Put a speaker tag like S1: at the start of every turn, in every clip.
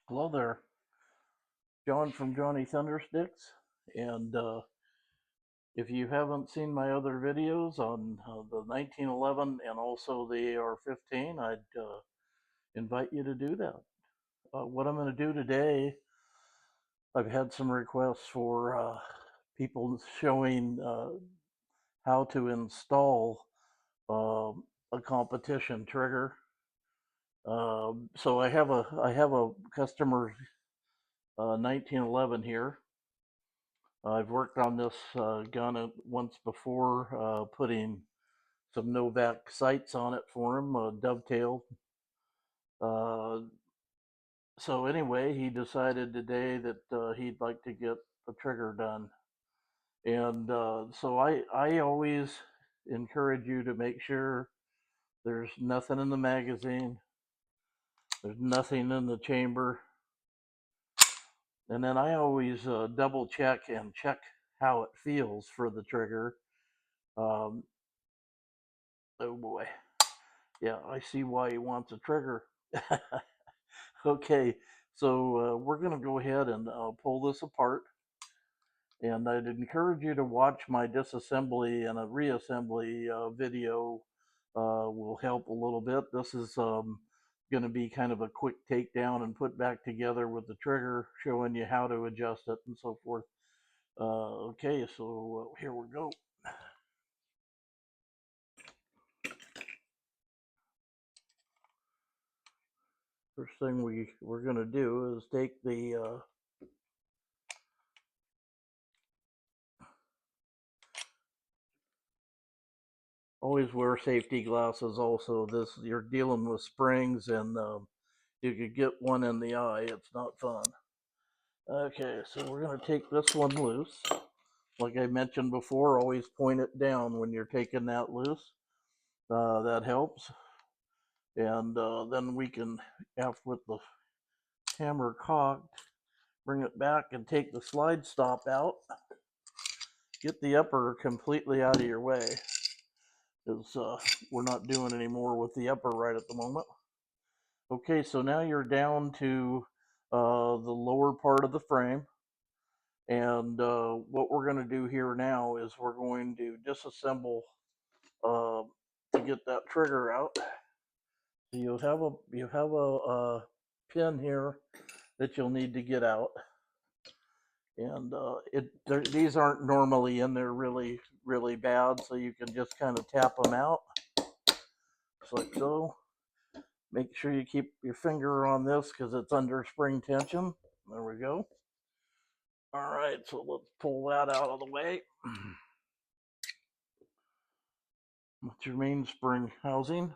S1: Hello there, John from Johnny Thundersticks. And if you haven't seen my other videos on the 1911 and also the AR-15, I'd invite you to do that. What I'm going to do today, I've had some requests for people showing how to install a competition trigger. So I have a customer 1911 here. I've worked on this gun once before, putting some Novak sights on it for him, dovetail. Uh, so anyway, he decided today that he'd like to get the trigger done, and so I always encourage you to make sure there's nothing in the magazine, there's nothing in the chamber, and then I always double check and check how it feels for the trigger. Um, oh boy, yeah, I see why he wants a trigger. Okay, so we're going to go ahead and pull this apart. And I'd encourage you to watch my disassembly and a reassembly video. Will help a little bit. This is going to be kind of a quick takedown and put back together with the trigger, showing you how to adjust it and so forth. Okay, so here we go. First thing we're going to do is take the always wear safety glasses. Also, this you're dealing with springs, and you could get one in the eye. It's not fun. Okay, so we're going to take this one loose. Like I mentioned before, always point it down when you're taking that loose. That helps. And then we can, after with the hammer cocked, bring it back and take the slide stop out. Get the upper completely out of your way, because we're not doing any more with the upper right at the moment. Okay, so now you're down to the lower part of the frame. And what we're going to do here now is we're going to disassemble uh, to get that trigger out. So you have a pin here that you'll need to get out, and these aren't normally in there really bad, so you can just kind of tap them out, just like so. Make sure you keep your finger on this because it's under spring tension. There we go. All right, so let's pull that out of the way. With your mainspring housing.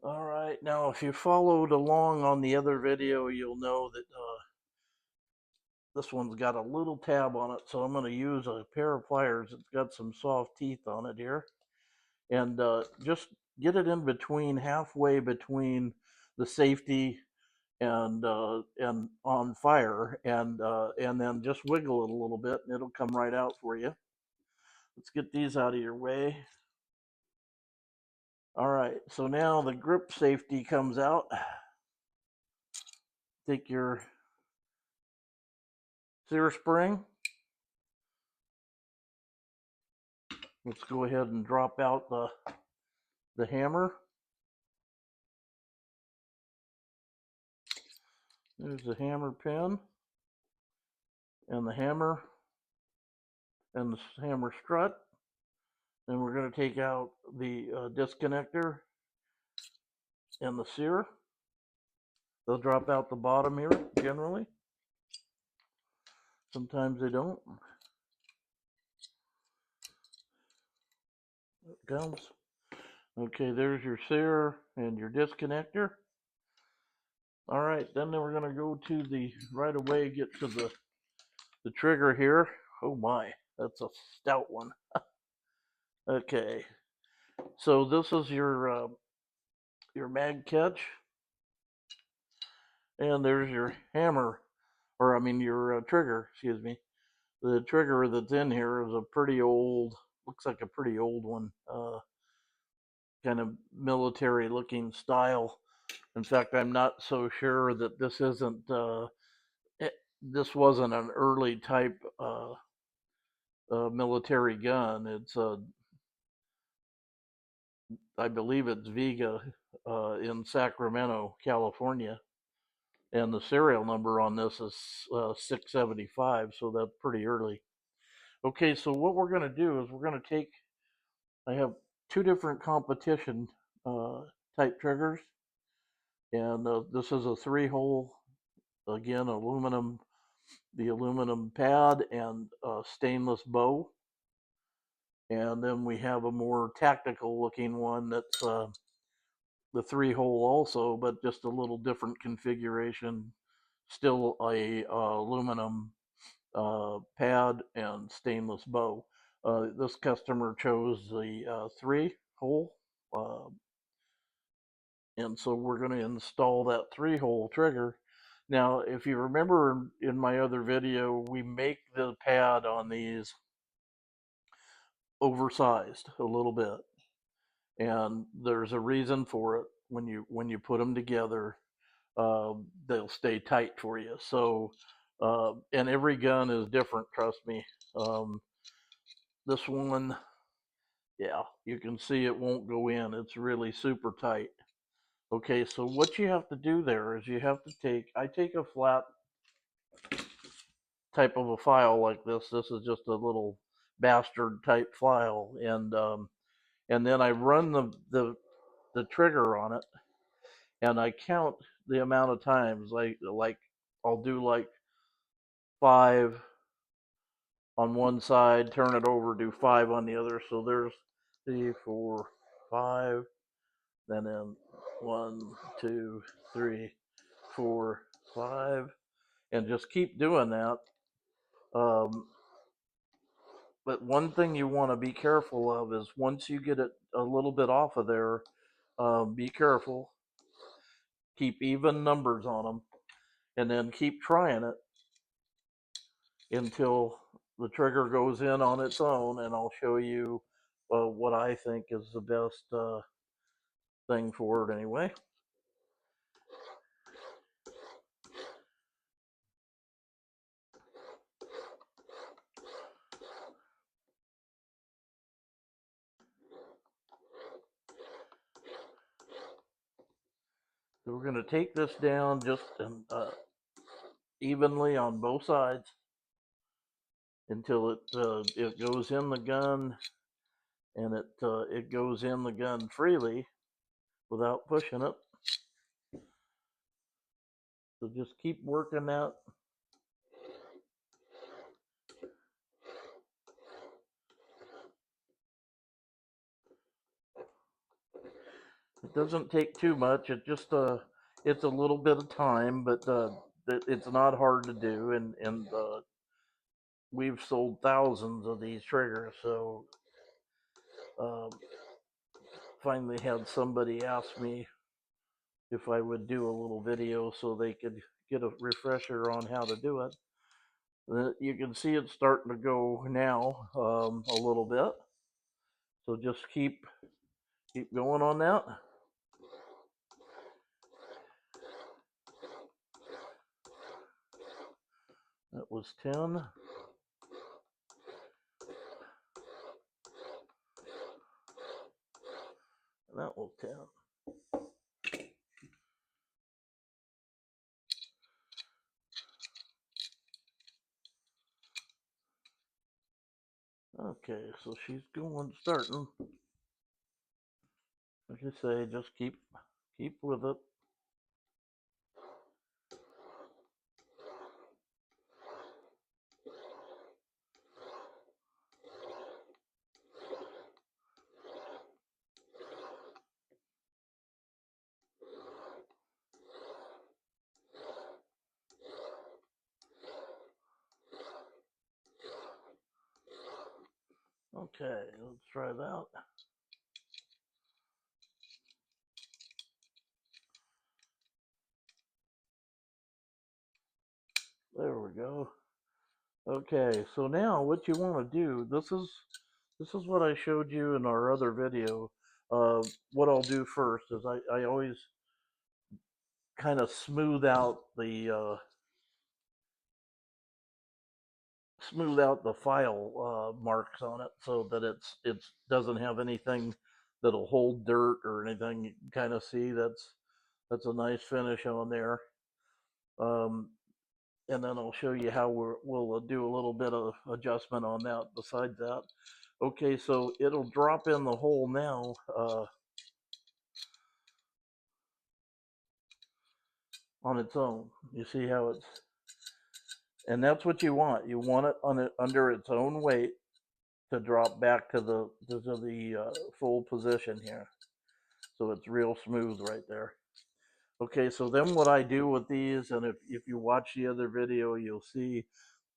S1: All right, now if you followed along on the other video, you'll know that this one's got a little tab on it, so I'm going to use a pair of pliers. It's got some soft teeth on it here, and just get it in between, halfway between the safety and on fire, and then just wiggle it a little bit, and it'll come right out for you. Let's get these out of your way. All right, so now the grip safety comes out. Take your sear spring. Let's go ahead and drop out the hammer. There's the hammer pin and the hammer and the hammer strut. Then we're going to take out the disconnector and the sear. They'll drop out the bottom here generally. Sometimes they don't. There it comes. Okay, there's your sear and your disconnector. All right, then we're going to go to the right away, get to the trigger here. Oh my, that's a stout one. Okay, so this is your mag catch, and there's your hammer, or I mean your trigger. Excuse me. The trigger that's in here is a pretty old, looks like a pretty old one, kind of military looking style. In fact, I'm not so sure that this isn't this wasn't an early type military gun. It's I believe it's Vega in Sacramento, California, and the serial number on this is 675, so that's pretty early. Okay, so what we're going to do is we're going to take. I have two different competition uh, type triggers, and this is a 3-hole, again, aluminum, the aluminum pad and stainless bow. And then we have a more tactical looking one that's the 3-hole also, but just a little different configuration. Still a aluminum pad and stainless bow. This customer chose the 3-hole, and so we're going to install that 3-hole trigger. Now, if you remember in my other video, we make the pad on these oversized a little bit, and there's a reason for it. When you put them together, they'll stay tight for you. So, and every gun is different. Trust me. This one, yeah, you can see it won't go in. It's really super tight. Okay, so what you have to do there is you have to I take a flat type of a file like this. This is just a little bastard type file, and then I run the trigger on it, and I count the amount of times. Like I'll do like 5 on one side, turn it over, do 5 on the other. So there's 3, 4, 5, then 1, 2, 3, 4, 5, and just keep doing that. Um, but one thing you want to be careful of is once you get it a little bit off of there, be careful. Keep even numbers on them, and then keep trying it until the trigger goes in on its own, and I'll show you what I think is the best thing for it anyway. So we're going to take this down just evenly on both sides until it goes in the gun, and it goes in the gun freely without pushing it. So just keep working that. It doesn't take too much. It's a little bit of time, but it's not hard to do, and we've sold thousands of these triggers. So um, finally had somebody ask me if I would do a little video so they could get a refresher on how to do it. You can see it's starting to go now a little bit. So just keep going on that. That was 10. That was 10. Okay, so she's starting. Like I say, just keep with it. Okay, let's try that. There we go. Okay, so now what you want to do, this is what I showed you in our other video. What I'll do first is I always kind of smooth out the file marks on it so that it doesn't have anything that'll hold dirt or anything. You can kind of see that's a nice finish on there. Um, and then I'll show you how we'll do a little bit of adjustment on that besides that. Okay, so it'll drop in the hole now. On its own. You see how it's, and that's what you want. You want it on it under its own weight to drop back to the full position here. So it's real smooth right there. Okay, so then what I do with these, and if you watch the other video, you'll see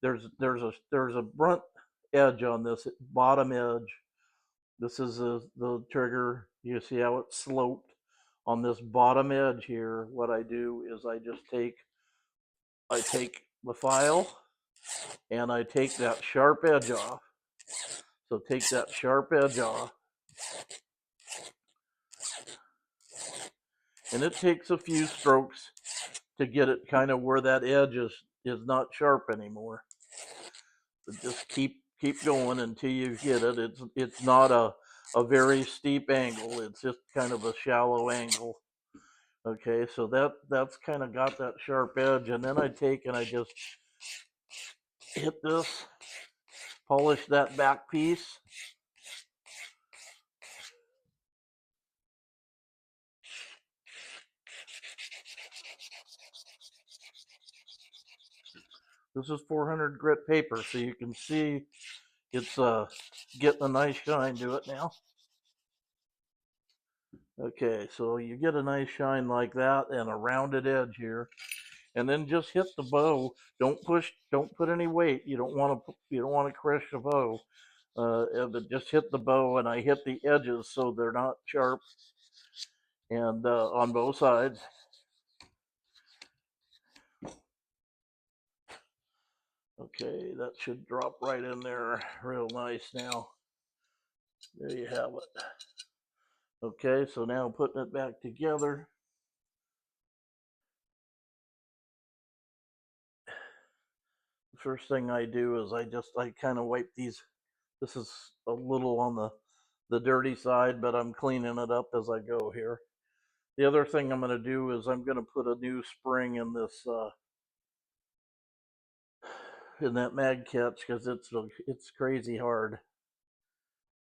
S1: there's a brunt edge on this bottom edge. This is the trigger. You see how it's sloped on this bottom edge here. What I do is I take the file and I take that sharp edge off. So take that sharp edge off. And it takes a few strokes to get it kind of where that edge is not sharp anymore. But just keep going until you get it. It's not a very steep angle. It's just kind of a shallow angle. Okay, so that's kind of got that sharp edge, and then I take and I just hit this, polish that back piece. This is 400 grit paper, so you can see it's getting a nice shine to it now. Okay, so you get a nice shine like that and a rounded edge here, and then just hit the bow. Don't put any weight. You don't want to crush the bow. But just hit the bow, and I hit the edges so they're not sharp, and on both sides. Okay, that should drop right in there real nice now. There you have it. Okay, so now putting it back together. The first thing I do is I kind of wipe these. This is a little on the dirty side, but I'm cleaning it up as I go here. The other thing I'm going to do is I'm going to put a new spring in this in that mag catch because it's crazy hard.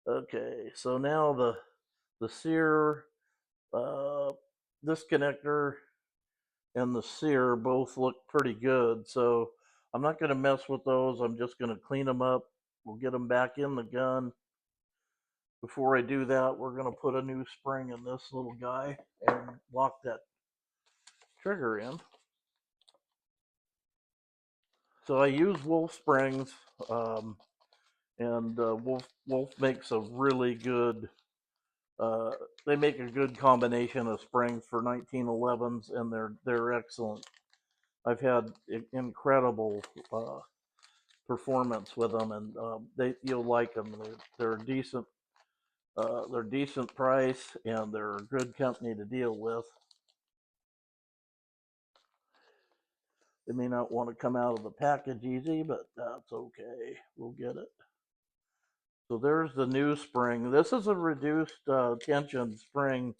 S1: Okay, so now the sear, this connector and the sear both look pretty good. So I'm not going to mess with those. I'm just going to clean them up. We'll get them back in the gun. Before I do that, we're going to put a new spring in this little guy and lock that trigger in. So I use Wolf springs, and Wolf makes a really good. They make a good combination of springs for 1911s, and they're excellent. I've had incredible performance with them, and you'll like them. They're decent. They're decent price, and they're a good company to deal with. They may not want to come out of the package easy, but that's okay. We'll get it. So there's the new spring. This is a reduced tension spring,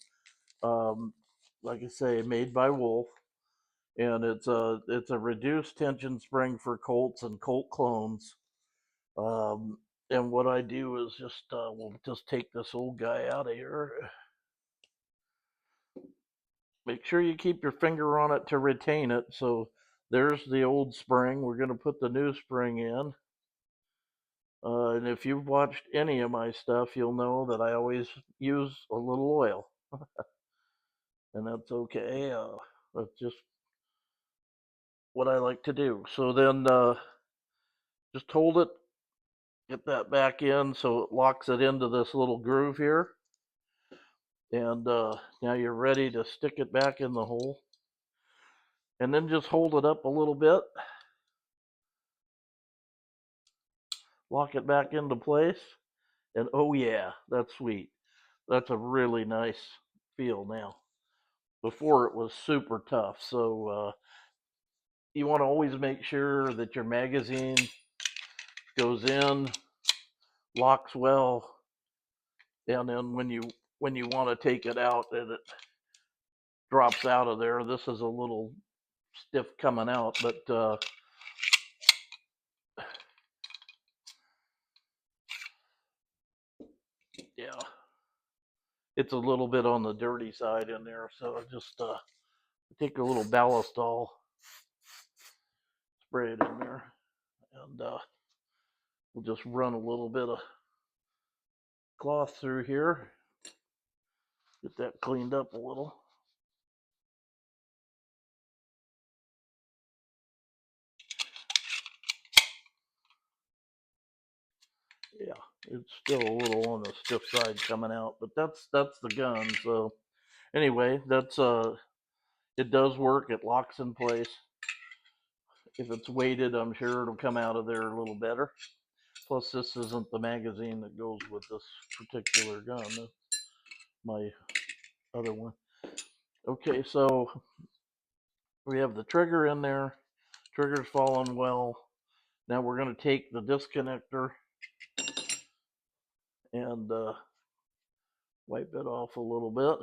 S1: like I say, made by Wolf, and it's a reduced tension spring for Colts and Colt clones. And what I do is we'll just take this old guy out of here. Make sure you keep your finger on it to retain it. So there's the old spring. We're going to put the new spring in. And if you've watched any of my stuff, you'll know that I always use a little oil. And that's okay. That's just what I like to do. So then just hold it, get that back in so it locks it into this little groove here. And now you're ready to stick it back in the hole. And then just hold it up a little bit. Lock it back into place. And oh yeah, that's sweet. That's a really nice feel now. before it was super tough. So you want to always make sure that your magazine goes in, locks well, and then when you want to take it out, and it drops out of there. This is a little stiff coming out, but yeah, it's a little bit on the dirty side in there. So I just take a little Ballistol, spray it in there, and we'll just run a little bit of cloth through here, get that cleaned up a little. Yeah, it's still a little on the stiff side coming out, but that's the gun. So anyway, that's it does work. It locks in place. If it's weighted, I'm sure it'll come out of there a little better. Plus, this isn't the magazine that goes with this particular gun. That's my other one. Okay, so we have the trigger in there. Trigger's falling well. Now we're going to take the disconnector and wipe it off a little bit.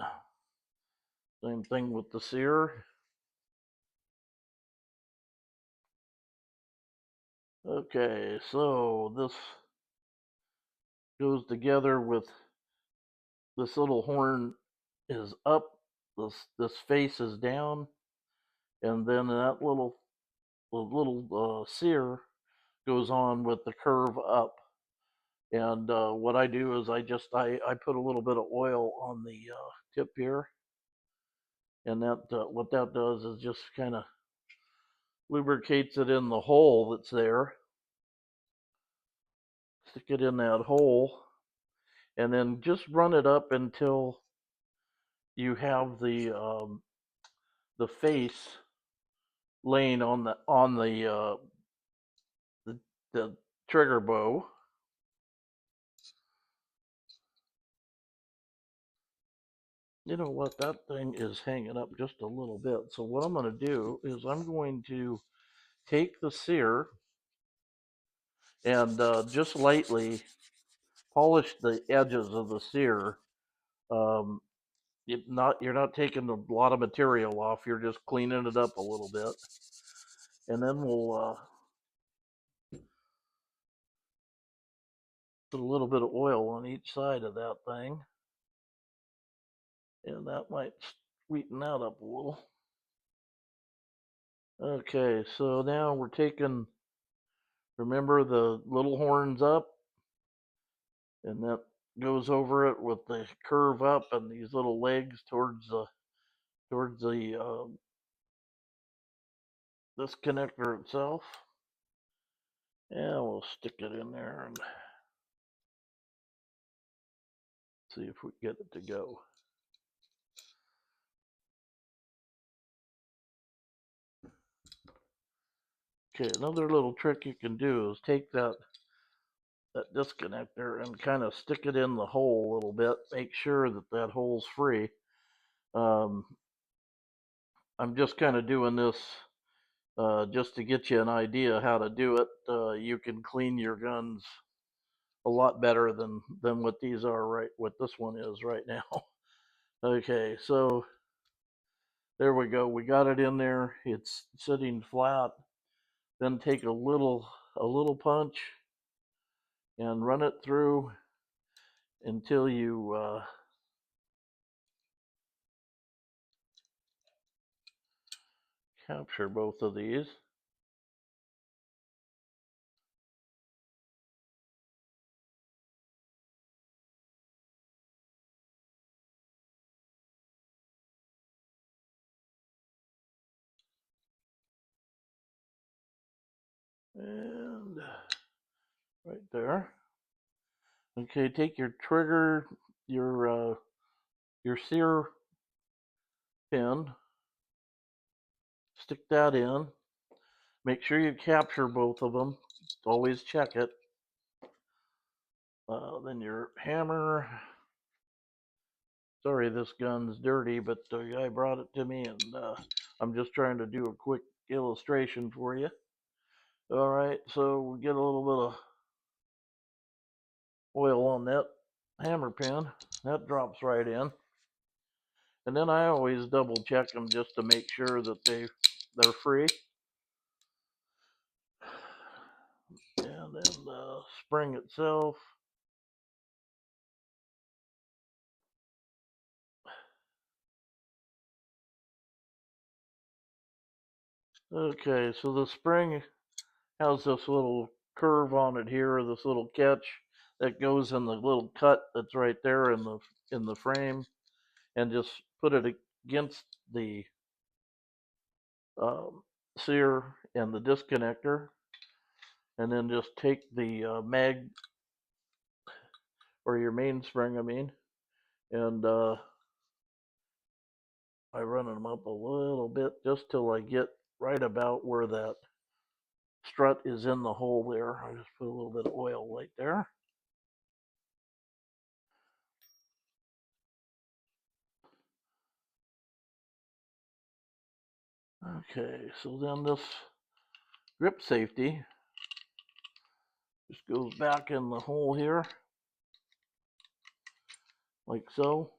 S1: Same thing with the sear. Okay, so this goes together with this little horn is up, this face is down, and then that little sear goes on with the curve up. And what I do is I put a little bit of oil on the tip here, and that what that does is just kind of lubricates it in the hole that's there. Stick it in that hole, and then just run it up until you have the face laying on the trigger bow. You know what? That thing is hanging up just a little bit. So what I'm going to do is I'm going to take the sear and just lightly polish the edges of the sear. Um, you're not taking a lot of material off. You're just cleaning it up a little bit, and then we'll put a little bit of oil on each side of that thing, and that might sweeten that up a little. Okay, so now we're taking, remember the little horns up, and that goes over it with the curve up and these little legs towards the this connector itself. And we'll stick it in there and see if we get it to go. Okay, another little trick you can do is take that disconnector and kind of stick it in the hole a little bit. Make sure that that hole's free. I'm just kind of doing this just to get you an idea how to do it. You can clean your guns a lot better than what these are what this one is right now. Okay, so there we go. We got it in there. It's sitting flat. Then take a little punch and run it through until you capture both of these. And right there. Okay, take your trigger, your sear pin, stick that in. Make sure you capture both of them. Always check it. Then your hammer, Sorry, this gun's dirty, but the guy brought it to me, and I'm just trying to do a quick illustration for you. All right, so we get a little bit of oil on that hammer pin. That drops right in. And then I always double check them just to make sure that they're free. And then the spring itself. Okay, so the spring has this little curve on it here, this little catch that goes in the little cut that's right there in the frame, and just put it against the sear and the disconnector, and then just take the mag or your mainspring, I mean, and I run them up a little bit just till I get right about where that strut is in the hole there. I just put a little bit of oil right there. Okay, so then this grip safety just goes back in the hole here, like so.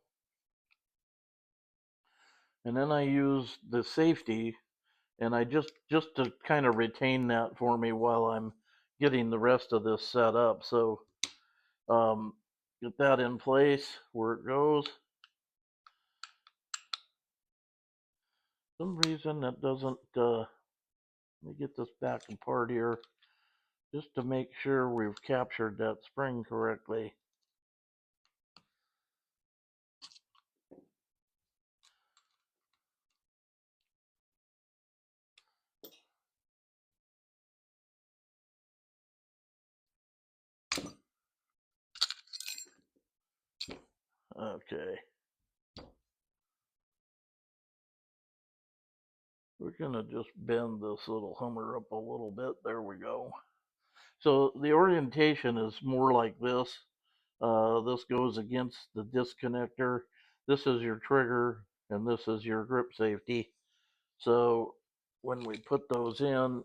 S1: And then I use the safety, and I just to kind of retain that for me while I'm getting the rest of this set up. So get that in place where it goes. For some reason that doesn't, let me get this back apart here just to make sure we've captured that spring correctly. Okay. We're gonna just bend this little Hummer up a little bit. There we go. So the orientation is more like this. This goes against the disconnector. This is your trigger, and this is your grip safety. So when we put those in,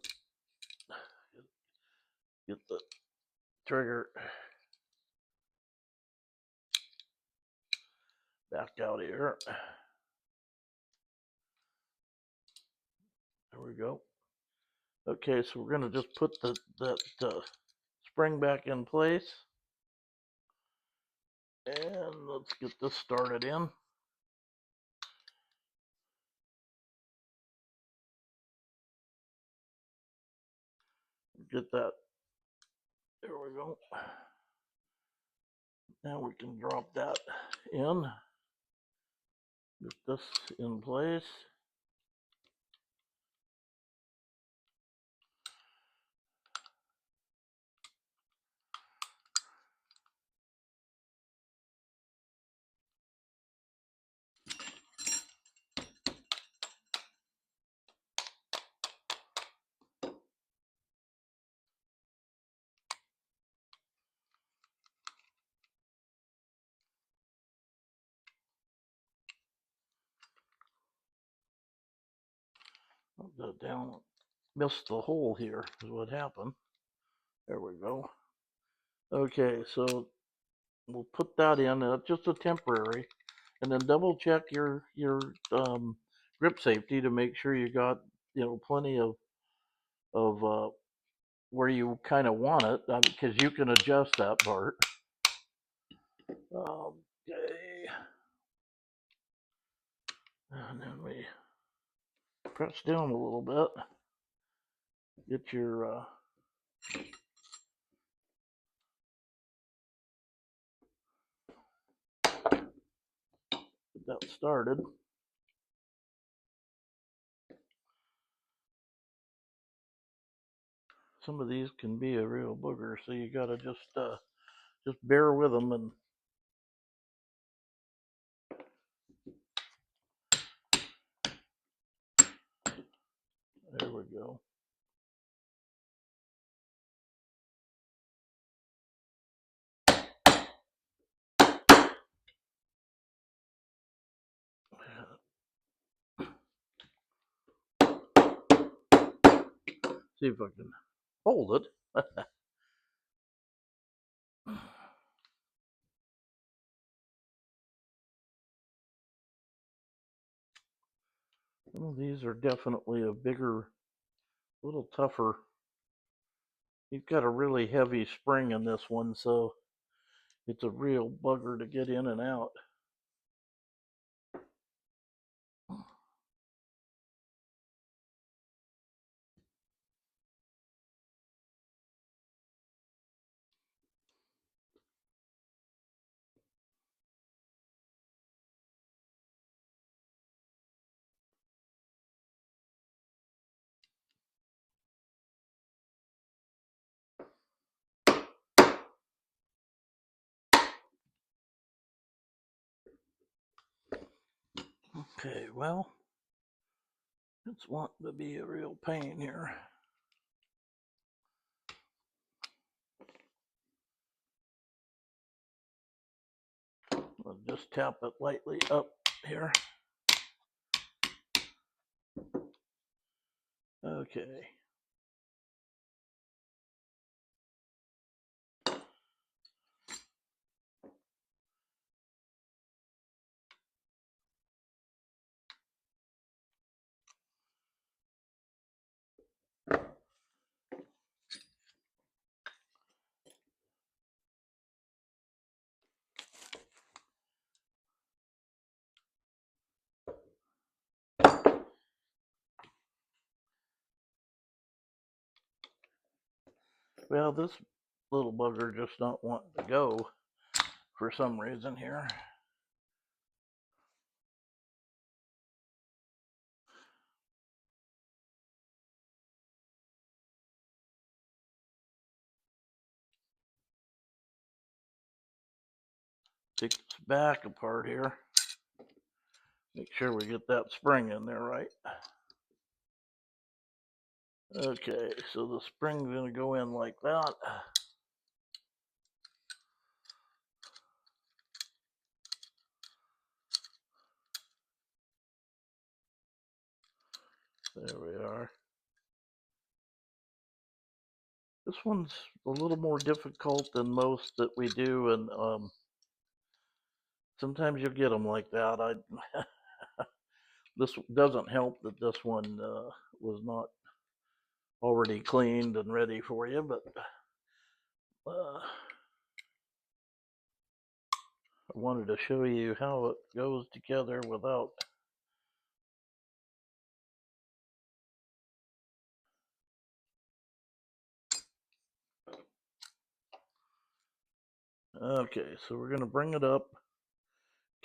S1: get the trigger back out here. There we go. Okay, so we're gonna just put that spring back in place, and let's get this started in. Get that. There we go. Now we can drop that in. Get this in place. Put that down. Missed the hole here is what happened. There we go. Okay, so we'll put that in. Just a temporary, and then double check your grip safety to make sure you got plenty of where you kind of want it, because you can adjust that part. Okay, and then we press down a little bit. Get your get that started. Some of these can be a real booger, so you gotta just bear with them. And there we go. See if I can hold it. Some of these are definitely a bigger, little tougher. You've got a really heavy spring in this one, so it's a real bugger to get in and out. Okay, well, it's wanting to be a real pain here. I'll just tap it lightly up here. Okay. Well, this little bugger just not wanting to go for some reason here. Take this back apart here. Make sure we get that spring in there right. Okay, so the spring's going to go in like that. There we are. This one's a little more difficult than most that we do, and sometimes you'll get them like that. This doesn't help that this one was not already cleaned and ready for you, but I wanted to show you how it goes together without. Okay, so we're going to bring it up,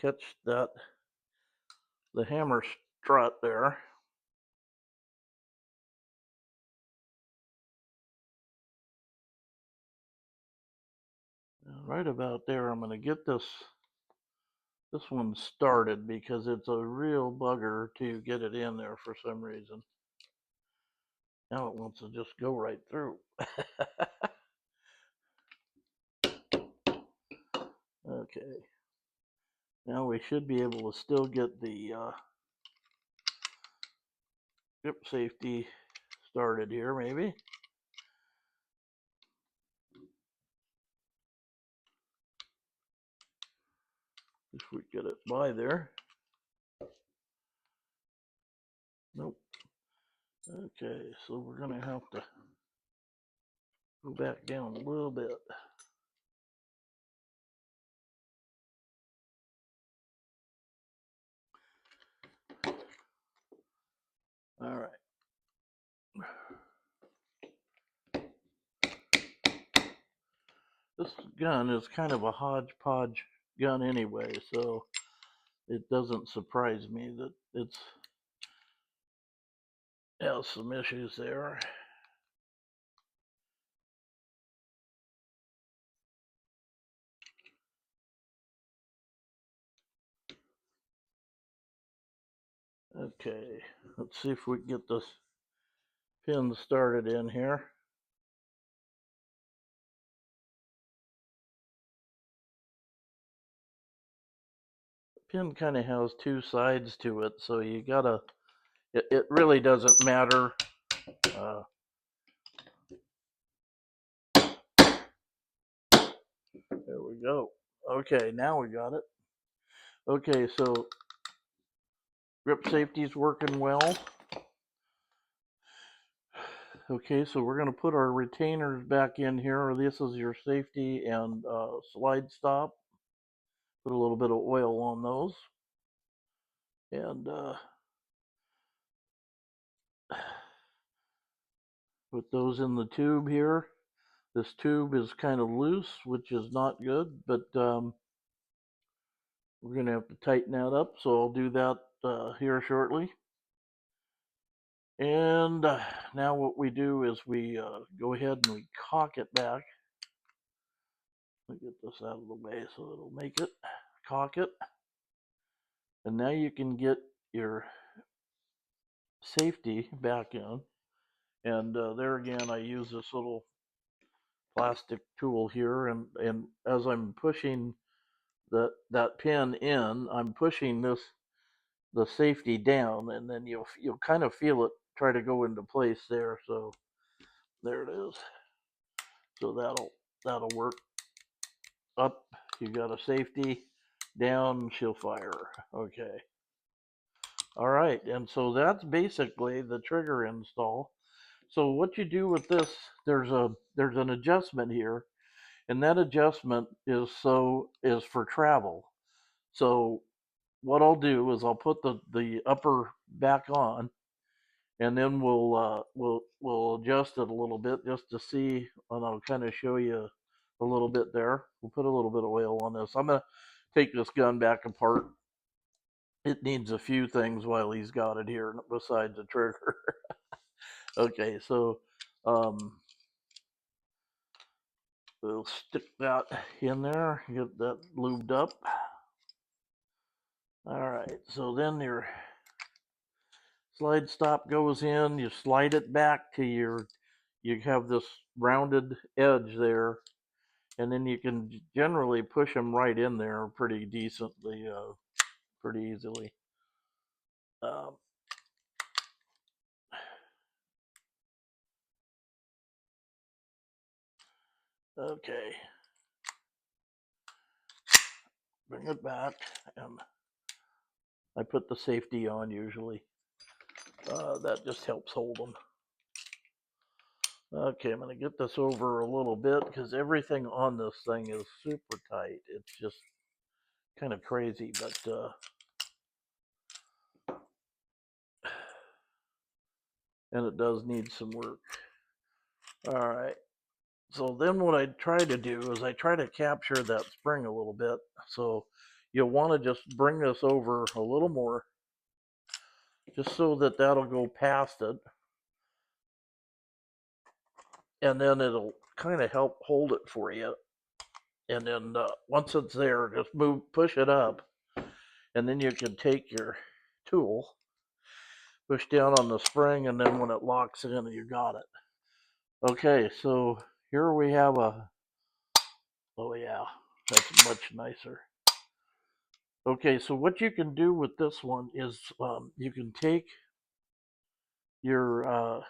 S1: catch that, the hammer strut there. Right about there, I'm going to get this one started because it's a real bugger to get it in there for some reason. Now it wants to just go right through. Okay. Now we should be able to still get the grip safety started here, maybe. If we get it by there. Nope. Okay, so we're going to have to go back down a little bit. All right. This gun is kind of a hodgepodge gun anyway, so it doesn't surprise me that it's has some issues there. Okay, let's see if we can get this pin started in here. The pin kind of has two sides to it, so you gotta, it really doesn't matter There we go. Okay, now we got it. Okay, so grip safety is working well. Okay, so we're going to put our retainers back in here. This is your safety and slide stop. Put a little bit of oil on those. And put those in the tube here. This tube is kind of loose, which is not good, but we're going to have to tighten that up. So I'll do that here shortly. And now what we do is we go ahead and we cock it back. Let me get this out of the way so it'll make it. Cock it. And now you can get your safety back in. And there again, I use this little plastic tool here. And as I'm pushing that pin in, I'm pushing the safety down, and then you'll kind of feel it try to go into place there. So there it is. So that'll work. Up, you got a safety. Down, she'll fire. Okay. All right, and so that's basically the trigger install. So what you do with this, there's an adjustment here, and that adjustment is for travel. So what I'll do is I'll put the upper back on, and then we'll adjust it a little bit just to see, and I'll kind of show you a little bit there. We'll put a little bit of oil on this. I'm gonna take this gun back apart. It needs a few things while he's got it here besides the trigger. Okay, so we'll stick that in there, get that lubed up. All right, so then your slide stop goes in, you slide it back to you have this rounded edge there, and then you can generally push them right in there pretty decently, pretty easily. Um, okay, bring it back, and I put the safety on usually. That just helps hold them. Okay, I'm going to get this over a little bit because everything on this thing is super tight. It's just kind of crazy, but and it does need some work. All right. So then what I try to do is I try to capture that spring a little bit. So you'll want to just bring this over a little more, just so that'll go past it. And then it'll kind of help hold it for you. And then once it's there, just push it up. And then you can take your tool, push down on the spring, and then when it locks in, you got it. Okay, so here we have oh yeah, that's much nicer. Okay, so what you can do with this one is you can take your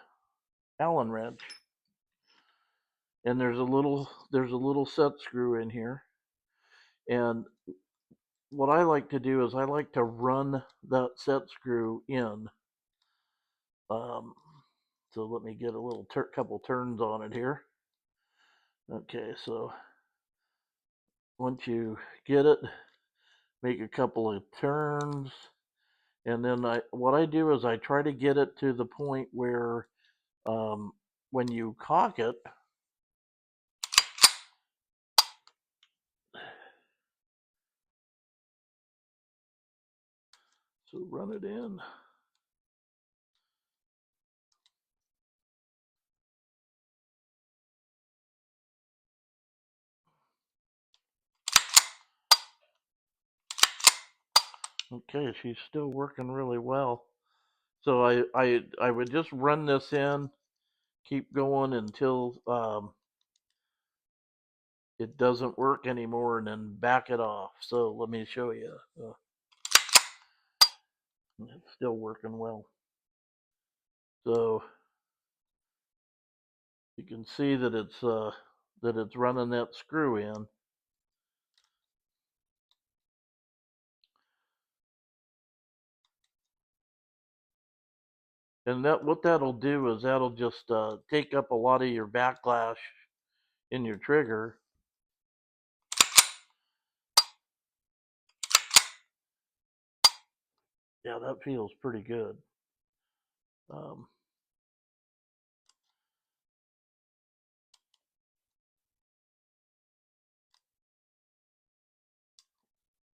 S1: Allen wrench, and there's a little set screw in here, and what I like to do is I like to run that set screw in. Um, so let me get a little couple turns on it here. Okay, so once you get it, make a couple of turns, and then what I do is I try to get it to the point where when you cock it, so run it in. Okay, she's still working really well. So I would just run this in, keep going until it doesn't work anymore, and then back it off. So let me show you. It's still working well. So you can see that it's running that screw in. And that what that'll do is that'll just take up a lot of your backlash in your trigger. Yeah, that feels pretty good. Um,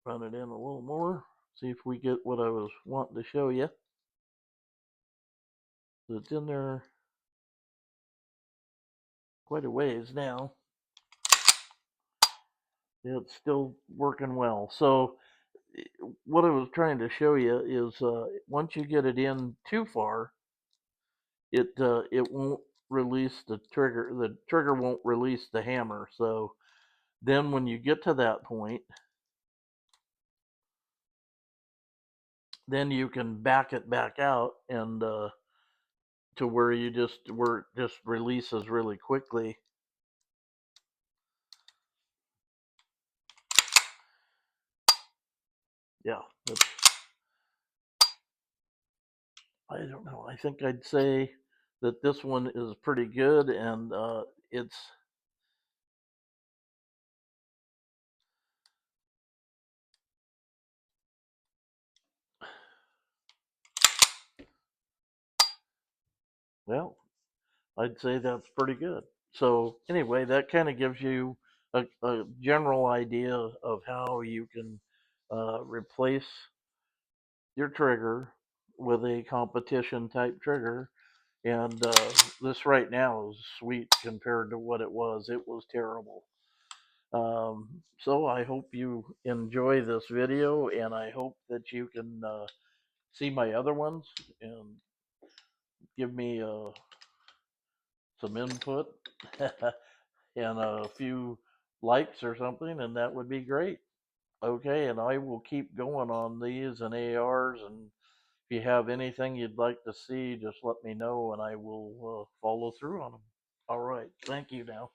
S1: Run it in a little more. See if we get what I was wanting to show you. It's in there quite a ways now. It's still working well. So what I was trying to show you is once you get it in too far, it won't release the trigger. The trigger won't release the hammer. So then when you get to that point, then you can back it back out and to where it just releases really quickly. Yeah, I don't know. I think I'd say that this one is pretty good, and it's well, I'd say that's pretty good. So anyway, that kind of gives you a general idea of how you can replace your trigger with a competition type trigger. And this right now is sweet compared to what it was. It was terrible. So I hope you enjoy this video, and I hope that you can see my other ones and give me some input and a few likes or something, and that would be great. Okay, and I will keep going on these and ARs, and if you have anything you'd like to see, just let me know, and I will follow through on them. All right, thank you now.